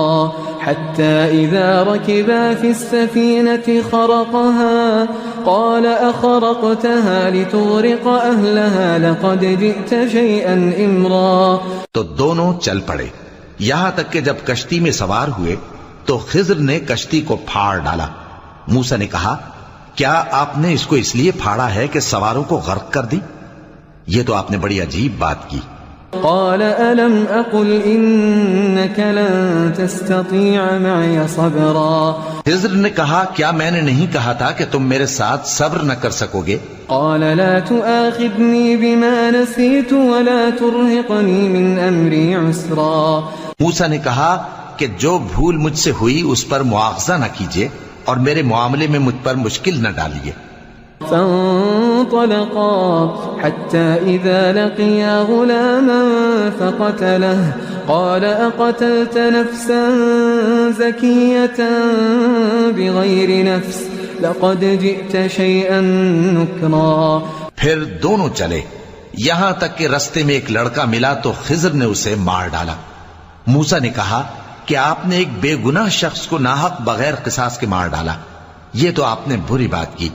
حتى إذا ركبا في السفينة خرقها قال أخرقتها لتغرق أهلها لقد جئت شيئا إمرا. تو دونوں چل پڑے یہاں تک کہ جب کشتی میں سوار ہوئے تو خضر نے کشتی کو پھاڑ ڈالا. موسیٰ نے کہا کیا آپ نے اس کو اس لیے پھاڑا ہے کہ سواروں کو غرق کر دی؟ یہ تو آپ نے بڑی عجیب بات کی. قال ألم أقل إنك لن تستطيع معي صبرا. خضر نے کہا کیا میں نے نہیں کہا تھا کہ تم میرے ساتھ صبر نہ کر سکو گے؟ قال لا تؤاخذني بما نسيت ولا ترهقني من أمري عسرا. موسیٰ نے کہا کہ جو بھول مجھ سے ہوئی اس پر مواخذہ نہ کیجیے اور میرے معاملے میں مجھ پر مشکل نہ ڈالیے. فانطلقا حتى إذا لقيا غلاما فقتله قال أقتلت نفسا زكية بغير نفس لقد جئت شيئا نكرا. پھر دونوں چلے یہاں تک کہ رستے میں ایک لڑکا ملا تو خضر نے اسے مار ڈالا. موسیٰ نے کہا کہ آپ نے ایک بے گناہ شخص کو ناحق بغیر قصاص کے مار ڈالا. یہ تو آپ نے بری بات کی.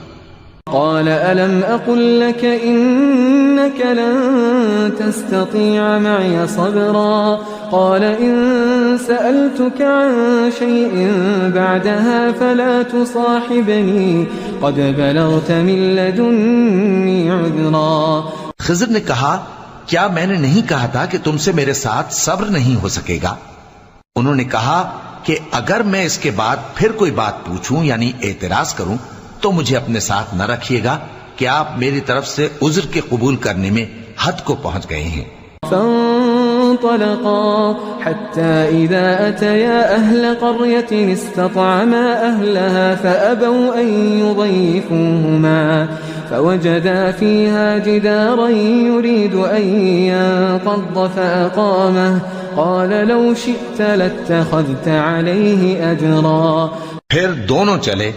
قال ألم أقل لك إنك لن تستطيع معي صبرا. قال إن سألتك عن شيء بعدها فلا تصاحبني قد بلغت من لدني عذرا. خضر نے کہا کیا میں نے نہیں کہا تھا کہ تم سے میرے ساتھ صبر نہیں ہو سکے گا؟ انہوں نے کہا کہ اگر میں اس کے بعد پھر کوئی بات پوچھوں یعنی اعتراض کروں تو مجھے اپنے ساتھ نہ رکھیے گا کہ آپ میری طرف سے عذر کے قبول کرنے میں حد کو پہنچ گئے ہیں. فانطلقا حتى إذا أتيا أهل قرية استطعما أهلها فأبوا أن يضيفوهما فوجدا فيها جدارا يريد أن ينقض فأقامه قال لو شئت لاتخذت عليه أجرا. پھر دونوں چلے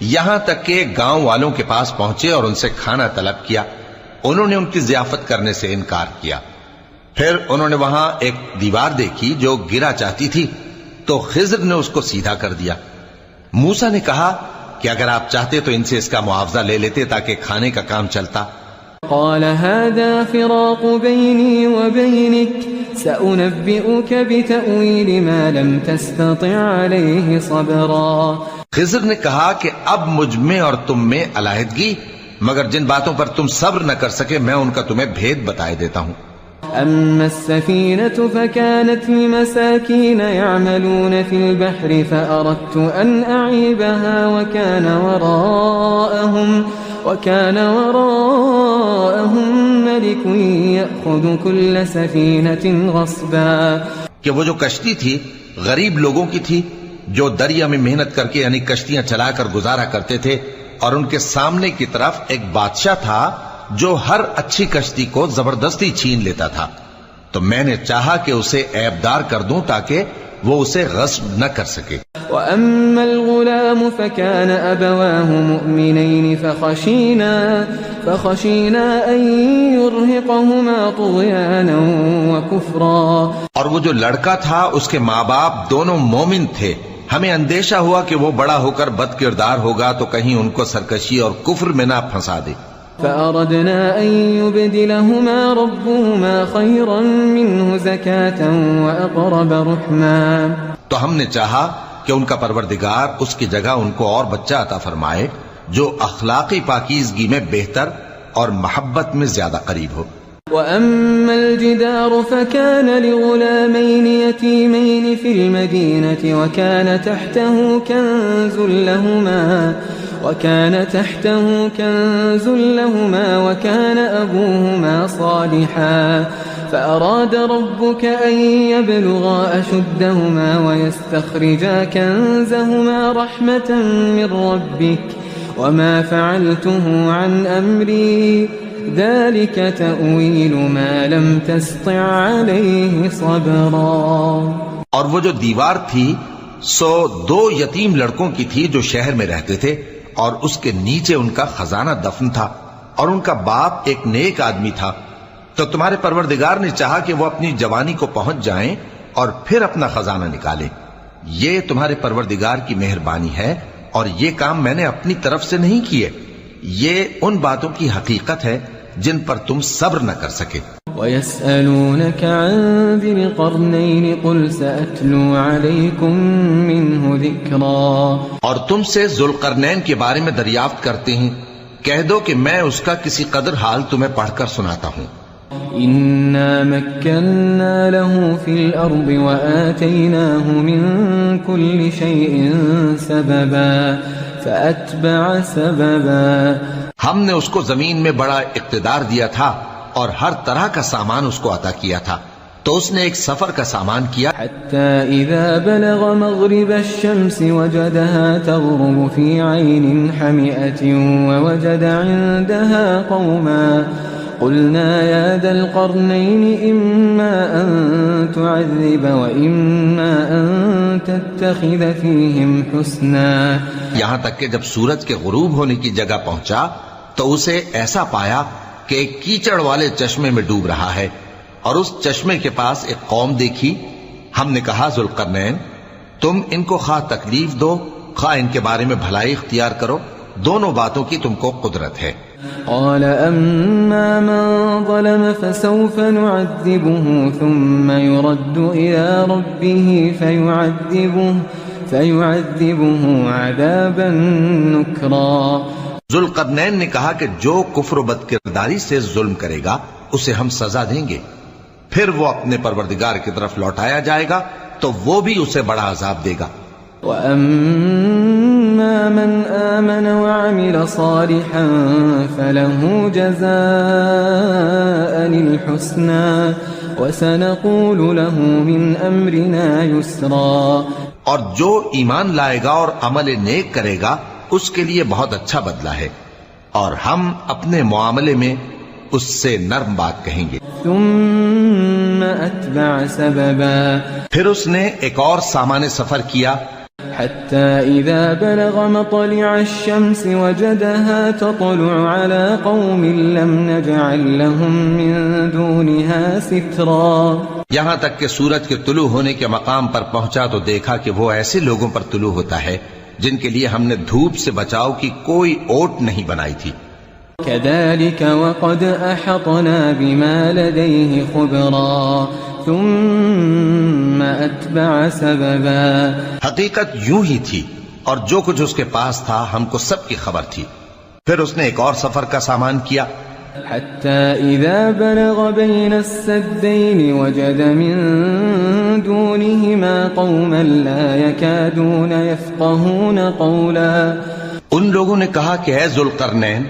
یہاں تک کہ گاؤں والوں کے پاس پہنچے اور ان سے کھانا طلب کیا. انہوں نے ان کی ضیافت کرنے سے انکار کیا. پھر انہوں نے وہاں ایک دیوار دیکھی جو گرا چاہتی تھی تو خضر نے اس کو سیدھا کر دیا. موسیٰ نے کہا کہ اگر آپ چاہتے تو ان سے اس کا معاوضہ لے لیتے تاکہ کھانے کا کام چلتا. قال هذا فراق بيني وبينك سأنبئك بتأويل ما لم تستطع عليه صبرا. خضر نے کہا کہ اب مجھ میں اور تم میں علیحدگی مگر جن باتوں پر تم صبر نہ کر سکے میں ان کا تمہیں بھید بتائے دیتا ہوں. أما السفينة فكانت لمساكين يعملون في البحر فأردت أن أعيبها وكان وراءهم ملك يأخذ كل سفينة غصبا. کہ وہ جو کشتی تھی غریب لوگوں کی تھی جو دریا میں محنت کر کے یعنی کشتیاں چلا کر گزارا کرتے تھے اور ان کے سامنے کی طرف ایک بادشاہ تھا جو ہر اچھی کشتی کو زبردستی چھین لیتا تھا. تو میں نے چاہا کہ اسے عیبدار کر دوں تاکہ وہ اسے غصب نہ کر سکے. وأما الغلام فكان أبواه مؤمنين فخشينا أن يرهقهما طغيانا وكفرا. اور وہ جو لڑکا تھا اس کے ماں باپ دونوں مومن تھے، ہمیں اندیشہ ہوا کہ وہ بڑا ہو کر بد کردار ہوگا تو کہیں ان کو سرکشی اور کفر میں نہ پھنسا دے. فأردنا أن يبدلهما ربهما خيرا منه زكاة وأقرب رحما. تو ہم نے چاہا کہ ان کا پروردگار اس کی جگہ ان کو اور بچہ عطا فرمائے جو اخلاقی پاکیزگی میں بہتر اور محبت میں زیادہ قریب ہو. وأما الجدار فكان لغلامين يتيمين في المدينة وكان تحته كنز لهما وكان أبوهما صالحا فأراد ربك أن يبلغا أشدهما ويستخرجا كنزهما رحمة من ربك وما فعلته عن أمري ذلك تأويل ما لم تستطع عليه صبرا. اور وہ جو دیوار تھی سو 2 یتیم لڑکوں کی تھی جو شہر میں رہتے تھے، اور اس کے نیچے ان کا خزانہ دفن تھا، اور ان کا باپ ایک نیک آدمی تھا. تو تمہارے پروردگار نے چاہا کہ وہ اپنی جوانی کو پہنچ جائیں اور پھر اپنا خزانہ نکالیں. یہ تمہارے پروردگار کی مہربانی ہے، اور یہ کام میں نے اپنی طرف سے نہیں کیے. یہ ان باتوں کی حقیقت ہے جن پر تم صبر نہ کر سکے. وَيَسْأَلُونَكَ عَنْ ذِي الْقَرْنَيْنِ قُلْ سَأَتْلُو عَلَيْكُمْ مِنْهُ ذِكْرًا. اور تم سے ذوالقرنین کے بارے میں دریافت کرتے ہیں، کہہ دو کہ میں اس کا کسی قدر حال تمہیں پڑھ کر سناتا ہوں. إِنَّا مَكَّنَّا لَهُ فِي الْأَرْضِ وَآتَيْنَاهُ مِنْ كُلِّ شَيْءٍ سَبَبًا فَأَتْبَعَ سَبَبًا. ہم نے اس کو زمین میں بڑا اقتدار دیا تھا اور ہر طرح کا سامان اس کو عطا کیا تھا، تو اس نے ایک سفر کا سامان کیا. حتى إذا بلغ مغرب الشمس وجدها تغرب في عين حمئة ووجد عندها قوما قلنا يا ذا القرنين إما أن تعذب وإما أن تتخذ فيهم حسنا. یہاں تک کہ جب سورج کے غروب ہونے کی جگہ پہنچا تو اسے ایسا پایا کہ ایک کیچڑ والے چشمے میں ڈوب رہا ہے، اور اس چشمے کے پاس ایک قوم دیکھی. ہم نے کہا ذوالقرنین تم ان کو خواہ تکلیف دو خواہ ان کے بارے میں بھلائی اختیار کرو، دونوں باتوں کی تم کو قدرت ہے. قال أما من ظلم فسوف نعذبه ثم يرد إلى ربه فيعذبه عذابا نكرا. ذوالقرنین نے کہا کہ جو کفر و بد کرداری سے ظلم کرے گا اسے ہم سزا دیں گے، پھر وہ اپنے پروردگار کی طرف لوٹایا جائے گا تو وہ بھی اسے بڑا عذاب دے گا. وَأَمَّا مَنْ آمَنَ وَعَمِلَ صَالِحًا فَلَهُ جَزَاءً الْحُسْنَى وَسَنَقُولُ لَهُ مِنْ أَمْرِنَا يُسْرًا. اور جو ایمان لائے گا اور عمل نیک کرے گا اس کے لیے بہت اچھا بدلہ ہے، اور ہم اپنے معاملے میں اس سے نرم بات کہیں گے. ثم أتبع سببا. پھر اس نے ایک اور سامان سفر کیا حتى إذا بلغ مطلع الشمس وجدها تطلع على قوم لم نجعل لهم من دونها سترا. یہاں تک کہ سورج کے طلوع ہونے کے مقام پر پہنچا تو دیکھا کہ وہ ایسے لوگوں پر طلوع ہوتا ہے جن کے لیے ہم نے دھوپ سے بچاؤ کی کوئی اوٹ نہیں بنائی تھی. كذلك وقد أحطنا بما لديه خبرا ثم أتبع سببا. حقیقت یوں ہی تھی، اور جو کچھ اس کے پاس تھا ہم کو سب کی خبر تھی. پھر اس نے ایک اور سفر کا سامان کیا حتى إذا بلغ بين السدين وجد من دونهما قوما لا يكادون يفقهون قولا. ان لوگوں نے کہا کہ اے ذوالقرنین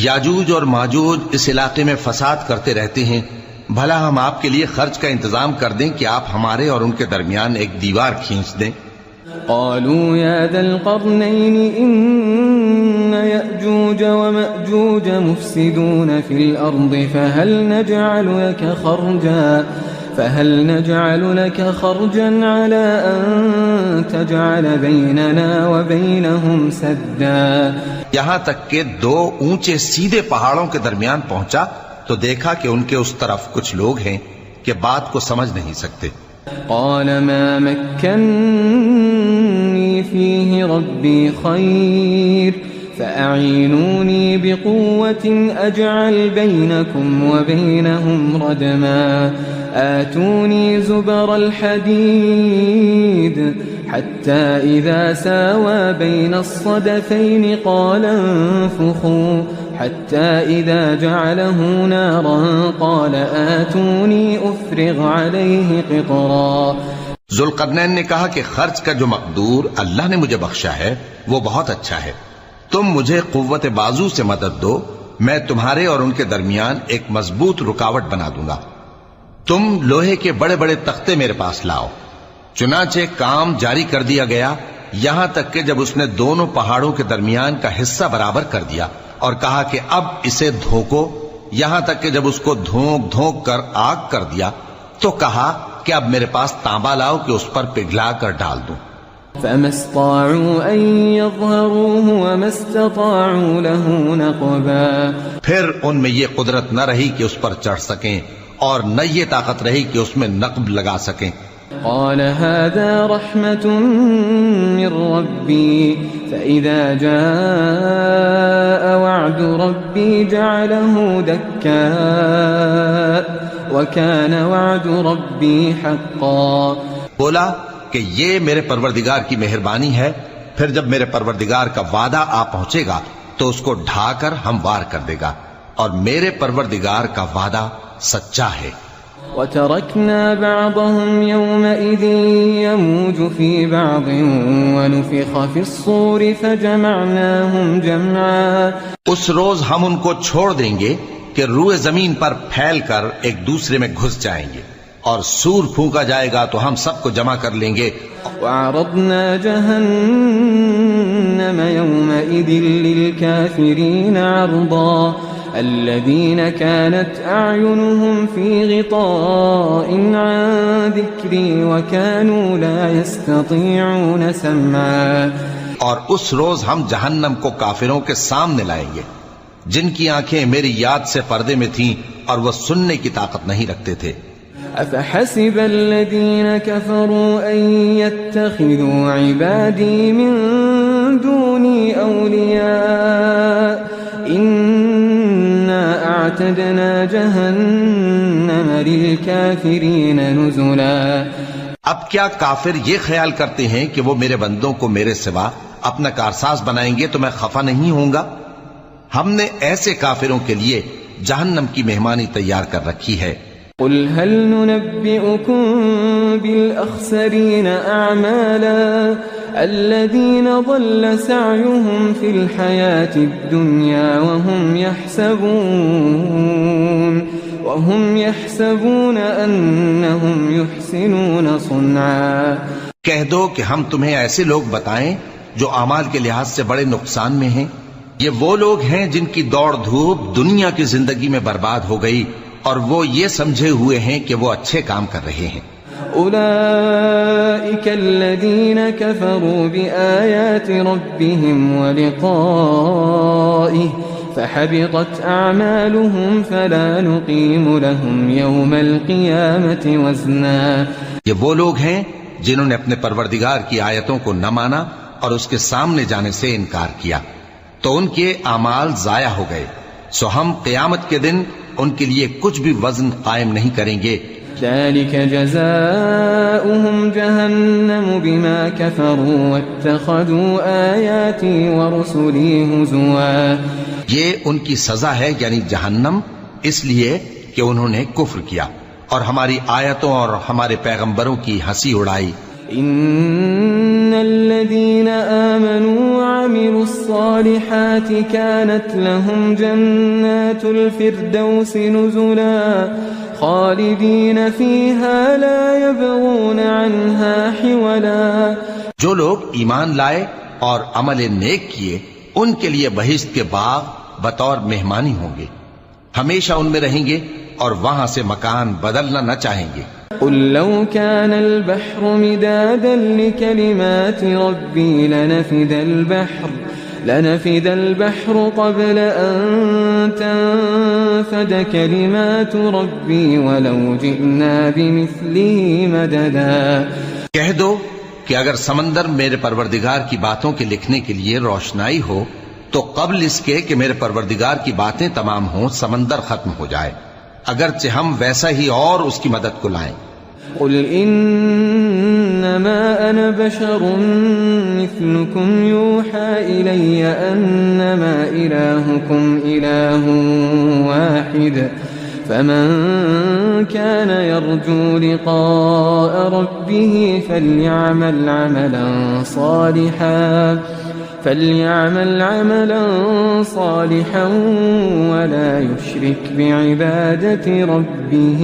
یاجوج اور ماجوج اس علاقے میں فساد کرتے رہتے ہیں، بھلا ہم آپ کے لیے خرچ کا انتظام کر دیں کہ آپ ہمارے اور ان کے درمیان ایک دیوار کھینچ دیں. قالوا يا ذا القرنين إن يأجوج ومأجوج مفسدون في الأرض فهل نجعل لك خرجا على أن تجعل بيننا وبينهم سدا. یہاں تک کہ دو اونچے سیدھے پہاڑوں کے درمیان پہنچا تو دیکھا کہ ان کے اس طرف کچھ لوگ ہیں کہ بات کو سمجھ نہیں سکتے. قال ما مكنني فيه ربي خير فأعينوني بقوة أجعل بينكم وبينهم ردما آتوني زبر الحديد حتى إذا ساوى بين الصدفين قال انفخوا حتى إذا جعله نارا قال آتوني أفرغ عليه قطرا. ذوالقرنین نے کہا کہ خرچ کا جو مقدور اللہ نے مجھے بخشا ہے وہ بہت اچھا ہے. تم مجھے قوت بازو سے مدد دو، میں تمہارے اور ان کے درمیان ایک مضبوط رکاوٹ بنا دوں گا. تم لوہے کے بڑے بڑے تختے میرے پاس لاؤ. چنانچہ کام جاری کر دیا گیا یہاں تک کہ جب اس نے دونوں پہاڑوں کے درمیان کا حصہ برابر کر دیا اور کہا کہ اب اسے دھوکو، یہاں تک کہ جب اس کو دھونک دھونک کر آگ کر دیا تو کہا کہ اب میرے پاس تانبا لاؤ کہ اس پر پگھلا کر ڈال دوں. فما استطاعوا أن يظهروه وما استطاعوا له نقبا. پھر ان میں یہ قدرت نہ رہی کہ اس پر چڑھ سکیں اور نہ یہ طاقت رہی کہ اس میں نقب لگا سکیں. قال هذا رحمة من ربي فإذا جاء وعد ربي جعله دكاء وكان وعد ربي حقا. بولا کہ یہ میرے پروردگار کی مہربانی ہے، پھر جب میرے پروردگار کا وعدہ آ پہنچے گا تو اس کو ڈھا کر ہموار کر دے گا، اور میرے پروردگار کا وعدہ سچا ہے. وَتَرَكْنَا بَعْضَهُمْ يَوْمَئِذٍ يَمُوجُ فِي بَعْضٍ وَنُفِخَ فِي الصُّورِ فَجَمَعْنَاهُمْ جَمْعًا. اس روز ہم ان کو چھوڑ دیں گے کہ روئے زمین پر پھیل کر ایک دوسرے میں گھس جائیں گے، اور سور پھونکا جائے گا تو ہم سب کو جمع کر لیں گے. وَعَرَضْنَا جَهَنَّمَ يَوْمَئِذٍ لِلْكَافِرِينَ عَرْضًا الَّذِينَ كَانَتْ أَعْيُنُهُمْ فِي غِطَاءٍ عَنْ ذِكْرِي وَكَانُوا لَا يَسْتَطِيعُونَ سَمْعًا. اور اس روز ہم جہنم کو کافروں کے سامنے لائیں گے جن کی آنکھیں میری یاد سے پردے میں تھیں اور وہ سننے کی طاقت نہیں رکھتے تھے. أفحسب الذين كفروا أن يتخذوا عبادي من دوني أولياء إنا أعتدنا جهنم للكافرين نزلا. اب کیا کافر یہ خیال کرتے ہیں کہ وہ میرے بندوں کو میرے سوا اپنا کارساز بنائیں گے تو میں خفا نہیں ہوں گا؟ ہم نے ایسے کافروں کے لیے جہنم کی مہمانی تیار کر رکھی ہے. قل هل ننبئكم بالأخسرين أعمالا الذين ضل سعيهم في الحياة الدنيا وهم يحسبون أنهم يحسنون صنعا. کہہ دو کہ ہم تمہیں ایسے لوگ بتائیں جو اعمال کے لحاظ سے بڑے نقصان میں ہیں. یہ وہ لوگ ہیں جن کی دوڑ دھوپ دنیا کی زندگی میں برباد ہو گئی اور وہ یہ سمجھے ہوئے ہیں کہ وہ اچھے کام کر رہے ہیں. أولئك الذين كفروا بآيات ربهم ولقائه فحبطت أعمالهم فلا نقيم لهم يوم القيامة وزنا. یہ وہ لوگ ہیں جنہوں نے اپنے پروردگار کی آیتوں کو نہ مانا اور اس کے سامنے جانے سے انکار کیا تو ان کے اعمال ضائع ہو گئے، سو ہم قیامت کے دن ان کے لیے کچھ بھی وزن قائم نہیں کریں گے. ذلك جزاؤهم جهنم بما كفروا واتخذوا آياتي ورسلي هزوا. یہ ان کی سزا ہے یعنی جہنم، اس لیے کہ انہوں نے کفر کیا اور ہماری آیتوں اور ہمارے پیغمبروں کی ہنسی اڑائی. إن الذين آمنوا وعملوا الصالحات كانت لهم جنات الفردوس نزلا خالدين فيها لا يبغون عنها حولا. جو لوگ ایمان لائے اور عمل نیک کیے ان کے لیے بہشت کے باغ بطور مہمانی ہوں گے، ہمیشہ ان میں رہیں گے اور وہاں سے مکان بدلنا نہ چاہیں گے۔ قل لو كان البحر مدادا لكلمات ربي لنفد البحر قبل أن تنفد كلمات ربي ولو جئنا بمثله مددا۔ کہہ دو کہ اگر سمندر میرے پروردگار کی باتوں کے لکھنے کے لیے روشنائی ہو تو قبل اس کے کہ میرے پروردگار کی باتیں تمام ہوں سمندر ختم ہو جائے، اگرچہ ہم ویسا ہی اور اس کی مدد کو لائیں۔ قل انما انا بشر مثلكم يوحى الي انما الهكم اله واحد فمن كان يرجو لقاء ربه فليعمل عملا صالحا ولا يشرك بعبادة ربه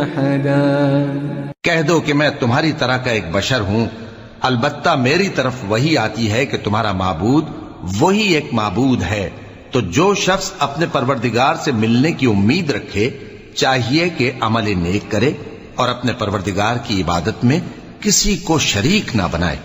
أحدا۔ کہہ دو کہ میں تمہاری طرح کا ایک بشر ہوں، البتہ میری طرف وہی آتی ہے کہ تمہارا معبود وہی ایک معبود ہے، تو جو شخص اپنے پروردگار سے ملنے کی امید رکھے چاہیے کہ عمل نیک کرے اور اپنے پروردگار کی عبادت میں کسی کو شریک نہ بنائے۔